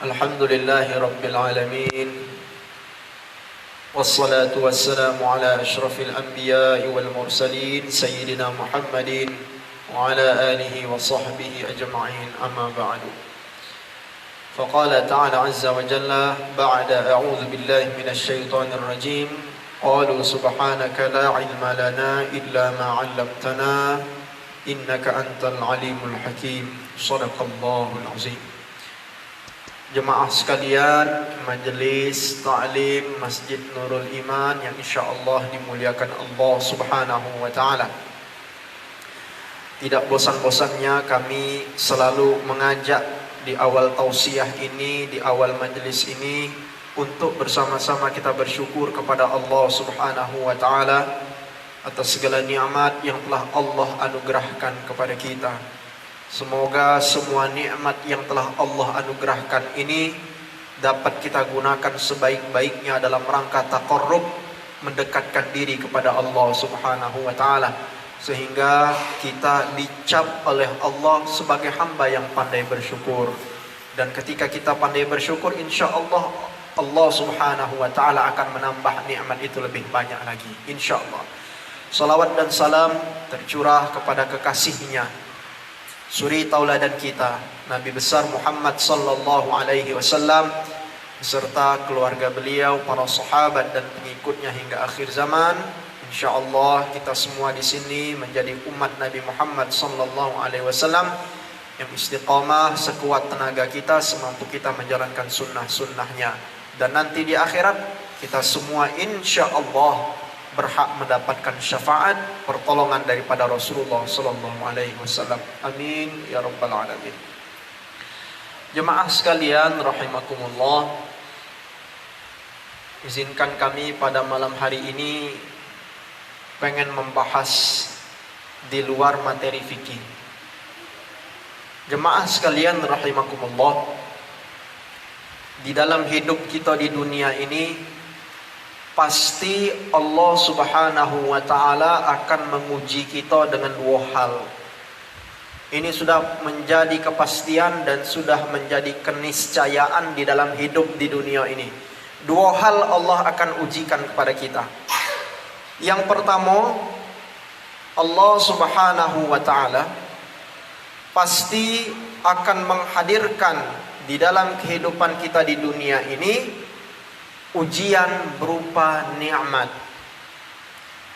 Alhamdulillahi Rabbil Alamin. Wassalatu wassalamu ala ashrafil anbiya'i wal mursalin Sayyidina Muhammadin wa ala alihi wa sahbihi ajma'in, amma ba'du. Faqala ta'ala azza wa jalla ba'da a'udhu billahi minash shaitanir rajim. Qalu subhanaka la ilma lana illa ma 'allamtana innaka antal alimul hakim. Shadaqallahul azim. Jemaah sekalian, majelis ta'lim Masjid Nurul Iman yang insyaallah dimuliakan Allah Subhanahu wa taala. Tidak bosan-bosannya kami selalu mengajak di awal tausiah ini, di awal majelis ini, untuk bersama-sama kita bersyukur kepada Allah Subhanahu wa taala atas segala nikmat yang telah Allah anugerahkan kepada kita. Semoga semua nikmat yang telah Allah anugerahkan ini dapat kita gunakan sebaik-baiknya dalam rangka taqarrub, mendekatkan diri kepada Allah Subhanahu wa taala, sehingga kita dicap oleh Allah sebagai hamba yang pandai bersyukur. Dan ketika kita pandai bersyukur, insyaallah Allah Subhanahu wa taala akan menambah nikmat itu lebih banyak lagi, insyaallah. Salawat dan salam tercurah kepada kekasihnya, suri tauladan kita, Nabi besar Muhammad sallallahu alaihi wasallam, beserta keluarga beliau, para sahabat dan pengikutnya hingga akhir zaman. Insyaallah kita semua di sini menjadi umat Nabi Muhammad sallallahu alaihi wasallam yang istiqamah sekuat tenaga kita, semampu kita menjalankan sunnah-sunnahnya. Dan nanti di akhirat kita semua insyaallah berhak mendapatkan syafaat, pertolongan daripada Rasulullah sallallahu alaihi wasallam. Amin ya rabbal alamin. Jemaah sekalian rahimakumullah, izinkan kami pada malam hari ini pengen membahas di luar materi fikih. Jemaah sekalian rahimakumullah, di dalam hidup kita di dunia ini pasti Allah Subhanahu wa taala akan menguji kita dengan dua hal. Ini sudah menjadi kepastian dan sudah menjadi keniscayaan di dalam hidup di dunia ini. Dua hal Allah akan ujikan kepada kita. Yang pertama, Allah Subhanahu wa taala pasti akan menghadirkan di dalam kehidupan kita di dunia ini ujian berupa nikmat.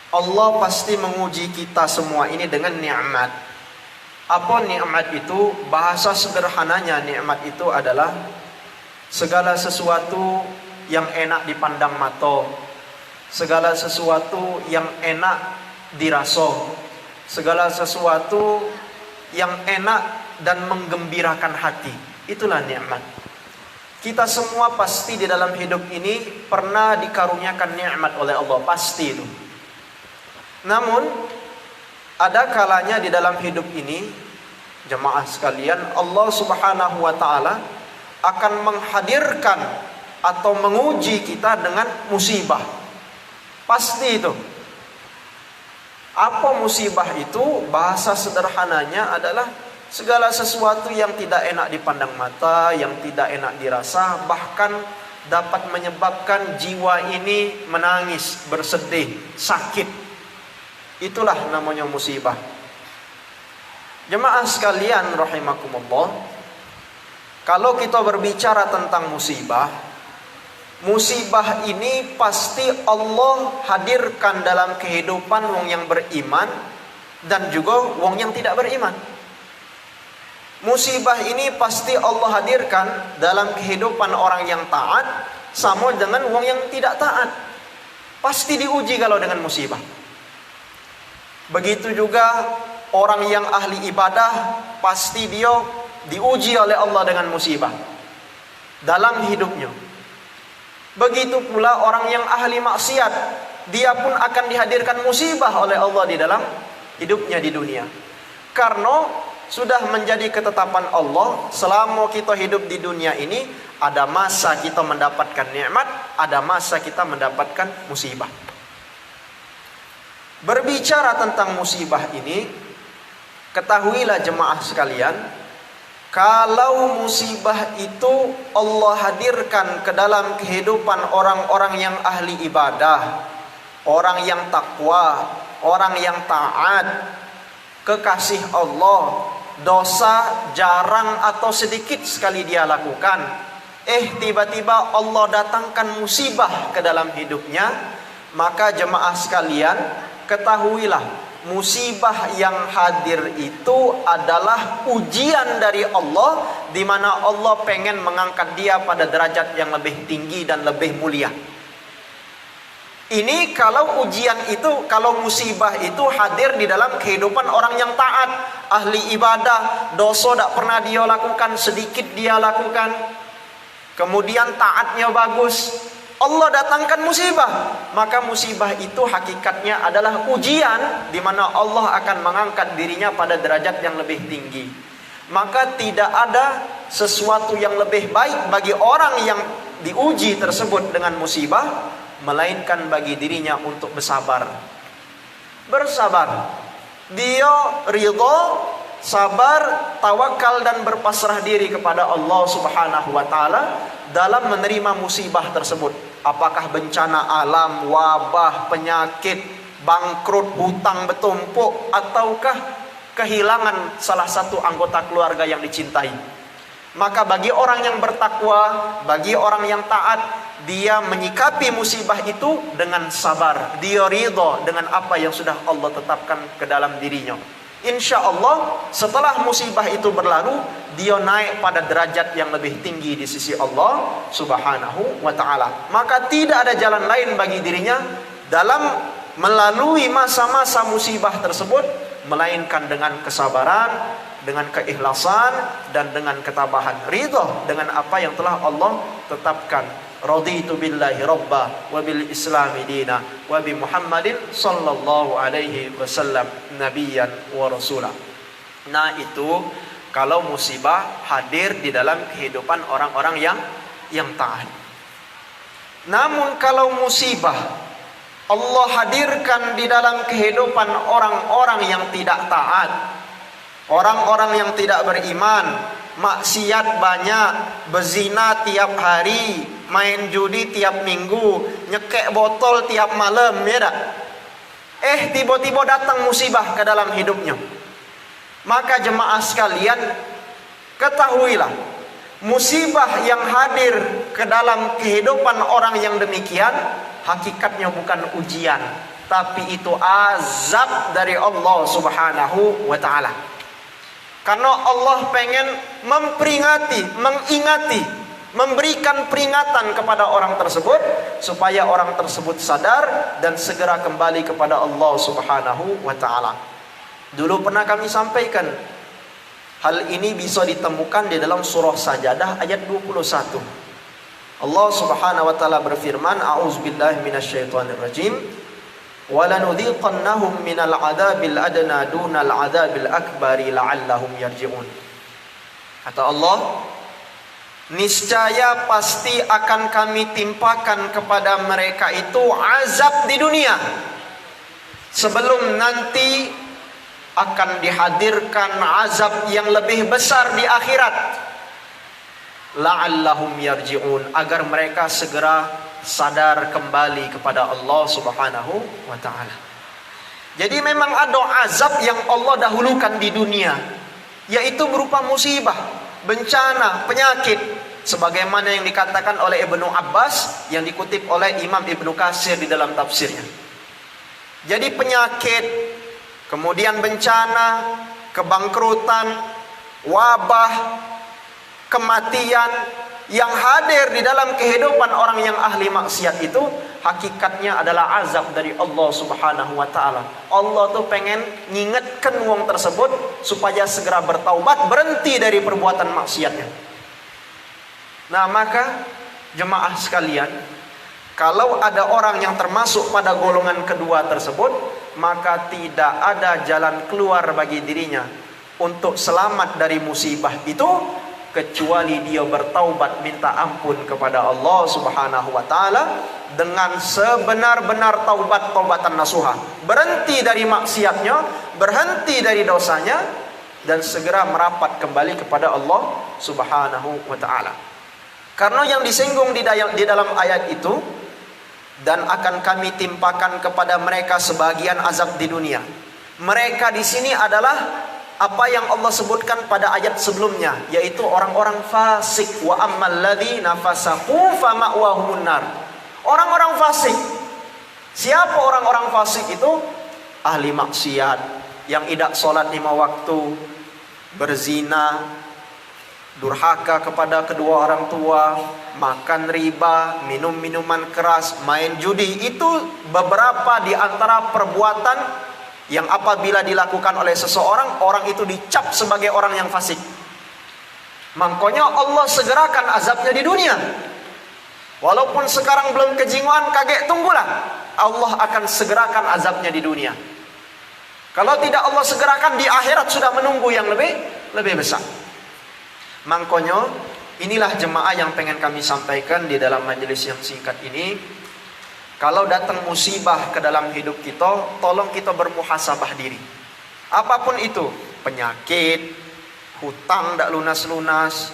Allah pasti menguji kita semua ini dengan nikmat. Apa nikmat itu? Bahasa sederhananya nikmat itu adalah segala sesuatu yang enak dipandang mata, segala sesuatu yang enak dirasa, segala sesuatu yang enak dan menggembirakan hati. Itulah nikmat. Kita semua pasti di dalam hidup ini pernah dikaruniakan nikmat oleh Allah, pasti itu. Namun ada kalanya di dalam hidup ini, jemaah sekalian, Allah Subhanahu wa taala akan menghadirkan atau menguji kita dengan musibah. Pasti itu. Apa musibah itu? Bahasa sederhananya adalah segala sesuatu yang tidak enak dipandang mata, yang tidak enak dirasa, bahkan dapat menyebabkan jiwa ini menangis, bersedih, sakit. Itulah namanya musibah. Jemaah sekalian rahimakumullah, kalau kita berbicara tentang musibah, musibah ini pasti Allah hadirkan dalam kehidupan wong yang beriman dan juga wong yang tidak beriman. Musibah ini pasti Allah hadirkan dalam kehidupan orang yang taat sama dengan wong yang tidak taat. Pasti diuji kalau dengan musibah. Begitu juga orang yang ahli ibadah, pasti dia diuji oleh Allah dengan musibah dalam hidupnya. Begitu pula orang yang ahli maksiat, dia pun akan dihadirkan musibah oleh Allah di dalam hidupnya di dunia. Karena sudah menjadi ketetapan Allah, selama kita hidup di dunia ini, ada masa kita mendapatkan nikmat, ada masa kita mendapatkan musibah. Berbicara tentang musibah ini, ketahuilah jemaah sekalian, Kalau musibah itu Allah hadirkan ke dalam kehidupan orang-orang yang ahli ibadah, orang yang takwa, orang yang taat, kekasih Allah, dosa jarang atau sedikit sekali dia lakukan. Tiba-tiba Allah datangkan musibah ke dalam hidupnya, maka jemaah sekalian, ketahuilah musibah yang hadir itu adalah ujian dari Allah, di mana Allah pengen mengangkat dia pada derajat yang lebih tinggi dan lebih mulia. Ini kalau ujian itu, kalau musibah itu hadir di dalam kehidupan orang yang taat, ahli ibadah, dosa tak pernah dia lakukan, sedikit dia lakukan, kemudian taatnya bagus, Allah datangkan musibah, maka musibah itu hakikatnya adalah ujian, di mana Allah akan mengangkat dirinya pada derajat yang lebih tinggi. Maka tidak ada sesuatu yang lebih baik bagi orang yang diuji tersebut dengan musibah, melainkan bagi dirinya untuk bersabar. Bersabar, dia ridha, sabar, tawakal dan berpasrah diri kepada Allah Subhanahu wa taala dalam menerima musibah tersebut. Apakah bencana alam, wabah, penyakit, bangkrut, hutang bertumpuk, ataukah kehilangan salah satu anggota keluarga yang dicintai. Maka bagi orang yang bertakwa, bagi orang yang taat, dia menyikapi musibah itu dengan sabar. Dia ridha dengan apa yang sudah Allah tetapkan ke dalam dirinya. Insya Allah setelah musibah itu berlalu, dia naik pada derajat yang lebih tinggi di sisi Allah Subhanahu wa ta'ala. Maka tidak ada jalan lain bagi dirinya dalam melalui masa-masa musibah tersebut, melainkan dengan kesabaran, dengan keikhlasan, dan dengan ketabahan. Ridha dengan apa yang telah Allah tetapkan. Raditu billahi rabba wa bil islami dina wa bi Muhammadin sallallahu alaihi wasallam nabiyyan wa rasula. Nah, itu kalau musibah hadir di dalam kehidupan orang-orang yang taat. Namun kalau musibah Allah hadirkan di dalam kehidupan orang-orang yang tidak taat, orang-orang yang tidak beriman, maksiat banyak, berzina tiap hari, main judi tiap minggu, nyekek botol tiap malam, ya tak? Tiba-tiba datang musibah ke dalam hidupnya. Maka jemaah sekalian, ketahuilah, musibah yang hadir ke dalam kehidupan orang yang demikian, hakikatnya bukan ujian, tapi itu azab dari Allah Subhanahu wa ta'ala. Karena Allah pengen memperingati, mengingati, memberikan peringatan kepada orang tersebut, supaya orang tersebut sadar dan segera kembali kepada Allah Subhanahu wa ta'ala. Dulu pernah kami sampaikan, hal ini bisa ditemukan di dalam surah Sajadah ayat 21. Allah Subhanahu wa ta'ala berfirman, a'udzubillahi minasyaitonirrajim, وَلَنُذِيقَنَّهُمْ مِنَ الْعَذَابِ الْأَدْنَى دُونَ الْعَذَابِ الْأَكْبَرِ لَعَلَّهُمْ يَرْجِعُونَ. Kata Allah, niscaya pasti akan kami timpakan kepada mereka itu azab di dunia, sebelum nanti akan dihadirkan azab yang lebih besar di akhirat. La'allahum yarji'un, agar mereka segera sadar kembali kepada Allah Subhanahu wa ta'ala. Jadi memang ada azab yang Allah dahulukan di dunia, yaitu berupa musibah, bencana, penyakit, sebagaimana yang dikatakan oleh Ibnu Abbas, yang dikutip oleh Imam Ibnu Katsir di dalam tafsirnya. Jadi penyakit, kemudian bencana, kebangkrutan, wabah, kematian yang hadir di dalam kehidupan orang yang ahli maksiat itu, hakikatnya adalah azab dari Allah Subhanahu wa ta'ala. Allah tuh pengen ngingetkan wong tersebut supaya segera bertaubat, berhenti dari perbuatan maksiatnya. Nah, maka jemaah sekalian, kalau ada orang yang termasuk pada golongan kedua tersebut, maka tidak ada jalan keluar bagi dirinya untuk selamat dari musibah itu, kecuali dia bertaubat, minta ampun kepada Allah Subhanahu wa ta'ala dengan sebenar-benar taubatan nasuha. Berhenti dari maksiatnya, berhenti dari dosanya, dan segera merapat kembali kepada Allah Subhanahu wa taala. Karena yang disinggung di dalam ayat itu, dan akan kami timpakan kepada mereka sebagian azab di dunia. Mereka di sini adalah apa yang Allah sebutkan pada ayat sebelumnya, yaitu orang-orang fasik. Wa ammal ladzina fasaqu fama'wahumun nar. Orang-orang fasik. Siapa orang-orang fasik itu? Ahli maksiat, yang tidak sholat 5 waktu, berzina, durhaka kepada kedua orang tua, makan riba, minum minuman keras, main judi. Itu beberapa di antara perbuatan yang apabila dilakukan oleh seseorang, orang itu dicap sebagai orang yang fasik. Makanya Allah segerakan azabnya di dunia. Walaupun sekarang belum kejinguan, kaget, tunggulah. Allah akan segerakan azabnya di dunia. Kalau tidak Allah segerakan, di akhirat sudah menunggu yang lebih besar. Makanya inilah jemaah yang pengen kami sampaikan di dalam majelis yang singkat ini. Kalau datang musibah ke dalam hidup kita, tolong kita bermuhasabah diri. Apapun itu, penyakit, hutang tak lunas-lunas,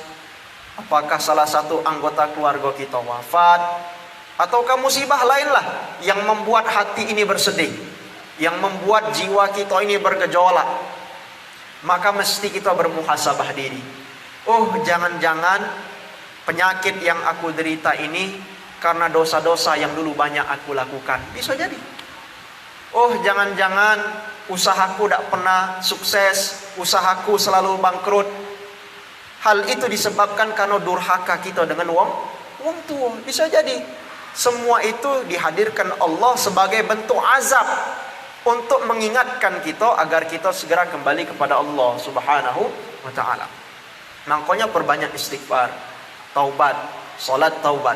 apakah salah satu anggota keluarga kita wafat, ataukah musibah lainlah yang membuat hati ini bersedih, yang membuat jiwa kita ini bergejolak, maka mesti kita bermuhasabah diri. Oh, jangan-jangan penyakit yang aku derita ini karena dosa-dosa yang dulu banyak aku lakukan. Bisa jadi. Oh, jangan-jangan usahaku tidak pernah sukses, usahaku selalu bangkrut. Hal itu disebabkan karena durhaka kita dengan wong tua. Bisa jadi. Semua itu dihadirkan Allah sebagai bentuk azab untuk mengingatkan kita agar kita segera kembali kepada Allah Subhanahu wa taala. Makanya perbanyak istighfar, taubat, salat taubat.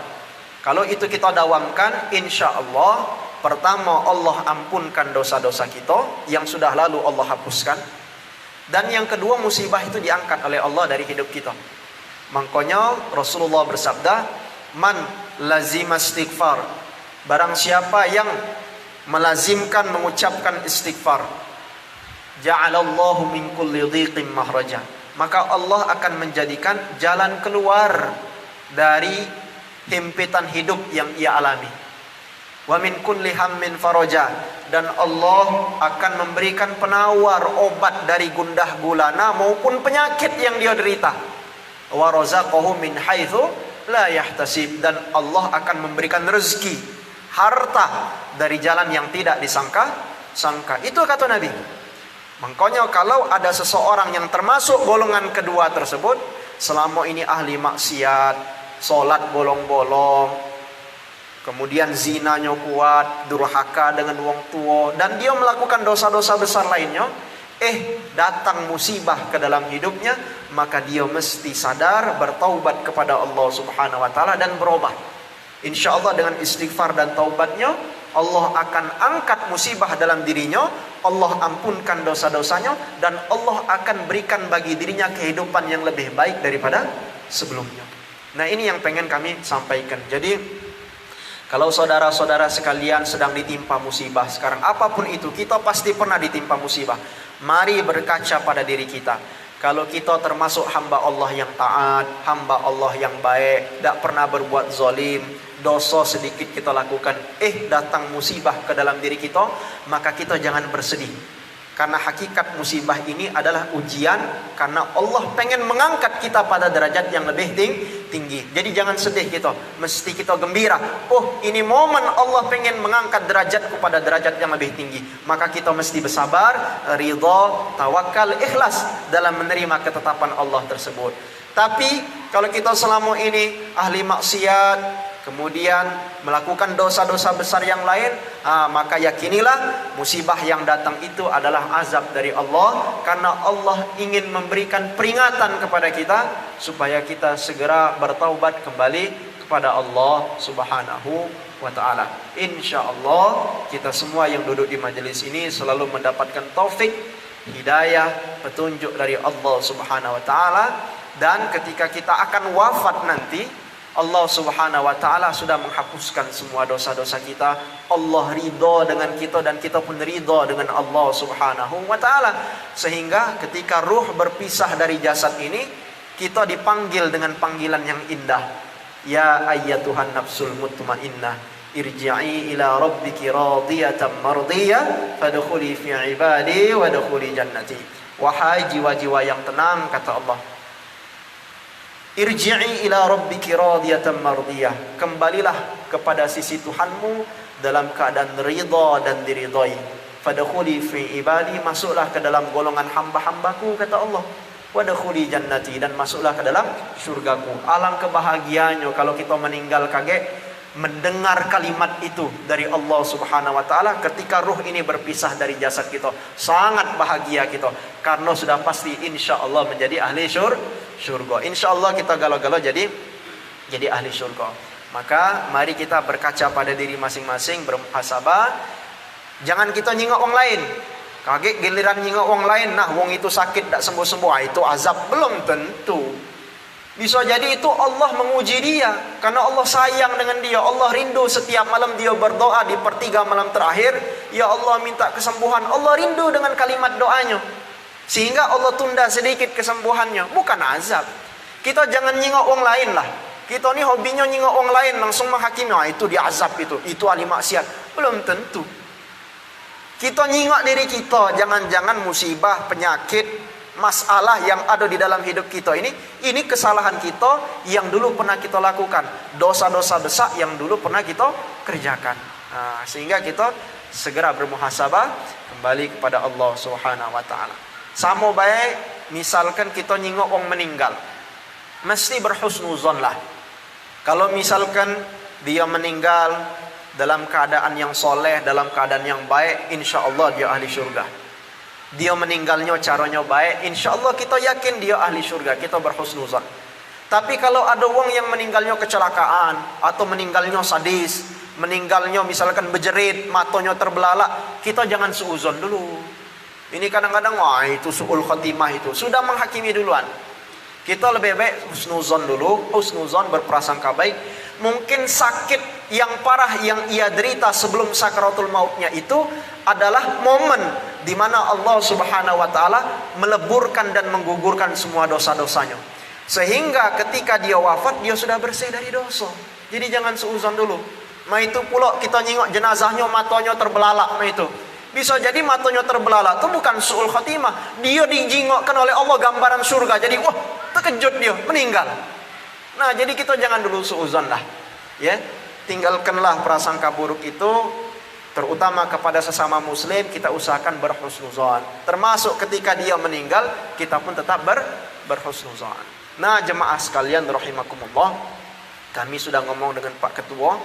Kalau itu kita dawamkan, insya Allah, pertama Allah ampunkan dosa-dosa kita yang sudah lalu Allah hapuskan. Dan yang kedua, musibah itu diangkat oleh Allah dari hidup kita. Makanya Rasulullah bersabda, man lazima istighfar, barang siapa yang melazimkan mengucapkan istighfar, ja'alallahu min kulli dhiqin mahraja, maka Allah akan menjadikan jalan keluar dari himpitan hidup yang ia alami. Wa min kulli hammin faraja, dan Allah akan memberikan penawar obat dari gundah gulana maupun penyakit yang dia derita. Wa razaqahu min haitsu la yahtasib, dan Allah akan memberikan rezeki, harta dari jalan yang tidak disangka. Itu kata Nabi. Makanya kalau ada seseorang yang termasuk golongan kedua tersebut, selama ini ahli maksiat, sholat bolong-bolong, kemudian zinanya kuat, durhaka dengan wong tua, dan dia melakukan dosa-dosa besar lainnya, datang musibah ke dalam hidupnya, maka dia mesti sadar, bertaubat kepada Allah Subhanahu wa taala dan berubah. Insya Allah dengan istighfar dan taubatnya, Allah akan angkat musibah dalam dirinya, Allah ampunkan dosa-dosanya, dan Allah akan berikan bagi dirinya kehidupan yang lebih baik daripada sebelumnya. Nah, ini yang pengen kami sampaikan. Jadi kalau saudara-saudara sekalian sedang ditimpa musibah sekarang, apapun itu, kita pasti pernah ditimpa musibah. Mari berkaca pada diri kita. Kalau kita termasuk hamba Allah yang taat, hamba Allah yang baik, tidak pernah berbuat zalim, dosa sedikit kita lakukan, datang musibah ke dalam diri kita, maka kita jangan bersedih. Karena hakikat musibah ini adalah ujian, karena Allah pengen mengangkat kita pada derajat yang lebih tinggi. Jadi jangan sedih kita, mesti kita gembira. Oh, ini momen Allah pengen mengangkat derajat kepada derajat yang lebih tinggi. Maka kita mesti bersabar, ridha, tawakal, ikhlas dalam menerima ketetapan Allah tersebut. Tapi kalau kita selama ini ahli maksiat, kemudian melakukan dosa-dosa besar yang lain, maka yakinilah musibah yang datang itu adalah azab dari Allah, karena Allah ingin memberikan peringatan kepada kita supaya kita segera bertaubat kembali kepada Allah Subhanahu wa taala. Insyaallah kita semua yang duduk di majelis ini selalu mendapatkan taufik, hidayah, petunjuk dari Allah Subhanahu wa taala, dan ketika kita akan wafat nanti, Allah subhanahu wa ta'ala sudah menghapuskan semua dosa-dosa kita. Allah ridha dengan kita dan kita pun ridha dengan Allah subhanahu wa ta'ala. Sehingga ketika ruh berpisah dari jasad ini, kita dipanggil dengan panggilan yang indah. Ya ayyatuhan nafsul mutmainnah, irji'i ila rabbiki radiyatan mardiyah, fadkhuli fi ibadi wadkhuli jannati. Wahai jiwa-jiwa yang tenang, kata Allah, irji'i ila rabbiki radiyatan mardiyah, kembalilah kepada sisi Tuhanmu dalam keadaan ridha dan diridhai. Fadkhuli fi ibadi, masuklah ke dalam golongan hamba-hambaku, kata Allah. Wadkhuli jannati, dan masuklah ke dalam syurgaku. Alangkah bahagianya kalau kita meninggal kaget mendengar kalimat itu dari Allah subhanahu wa ta'ala ketika ruh ini berpisah dari jasad kita. Sangat bahagia kita, karena sudah pasti insya Allah menjadi ahli syurga. Insya Allah kita galau-galau jadi ahli syurga. Maka mari kita berkaca pada diri masing-masing, bermuhasabah. Jangan kita nyingok orang lain. Kaget giliran nyingok orang lain, nah wong itu sakit tak sembuh-sembuh, itu azab. Belum tentu. Bisa jadi itu Allah menguji dia, karena Allah sayang dengan dia. Allah rindu setiap malam dia berdoa di sepertiga malam terakhir, ya Allah minta kesembuhan. Allah rindu dengan kalimat doanya, sehingga Allah tunda sedikit kesembuhannya. Bukan azab. Kita jangan nyingok orang lain lah. Kita ni hobinya nyingok orang lain, langsung menghakimi, itu dia azab, itu ahli maksiat. Belum tentu. Kita nyingok diri kita, jangan-jangan musibah, penyakit, masalah yang ada di dalam hidup kita ini kesalahan kita yang dulu pernah kita lakukan, dosa-dosa besar yang dulu pernah kita kerjakan. Nah, sehingga kita segera bermuhasabah kembali kepada Allah subhanahu wa ta'ala. Sama baik misalkan kita nyingok orang meninggal, mesti berhusnuzon lah. Kalau misalkan dia meninggal dalam keadaan yang soleh, dalam keadaan yang baik, insya Allah dia ahli syurga. Dia meninggalnya caranya baik, insya Allah kita yakin dia ahli syurga. Kita berhusnuzon. Tapi kalau ada orang yang meninggalnya kecelakaan, atau meninggalnya sadis, meninggalnya misalkan berjerit, matanya terbelalak, kita jangan suuzon dulu. Ini kadang-kadang, wah itu su'ul khotimah, itu sudah menghakimi duluan. Kita lebih baik husnuzon dulu, husnuzon, berprasangka baik. Mungkin sakit yang parah yang ia derita sebelum sakaratul mautnya itu adalah momen di mana Allah subhanahu wa ta'ala meleburkan dan menggugurkan semua dosa-dosanya. Sehingga ketika dia wafat, dia sudah bersih dari dosa. Jadi jangan seuzon dulu. Nah itu pula kita nyingok jenazahnya, matanya terbelalak. Nah itu bisa jadi matanya terbelalak itu bukan su'ul khatimah. Dia dijingokkan oleh Allah gambaran surga. Jadi wah, terkejut dia, meninggal. Nah jadi kita jangan dulu suuzon lah, ya. Tinggalkanlah prasangka buruk itu, terutama kepada sesama muslim. Kita usahakan berhusnuzon. Termasuk ketika dia meninggal, kita pun tetap berhusnuzon. Nah jemaah sekalian rahimakumullah, kami sudah ngomong dengan Pak Ketua.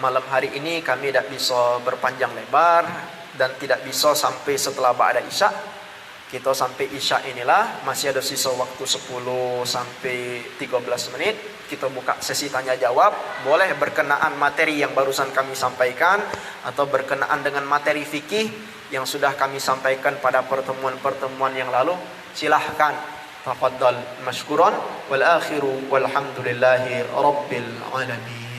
Malam hari ini kami tidak bisa berpanjang lebar dan tidak bisa sampai setelah ba'da isya. Kita sampai isya inilah, masih ada sisa waktu 10 sampai 13 menit. Kita buka sesi tanya jawab. Boleh berkenaan materi yang barusan kami sampaikan, atau berkenaan dengan materi fikih yang sudah kami sampaikan pada pertemuan-pertemuan yang lalu. Silahkan. Tafadhal mashkuran. Wal akhiru walhamdulillahi rabbil alamin.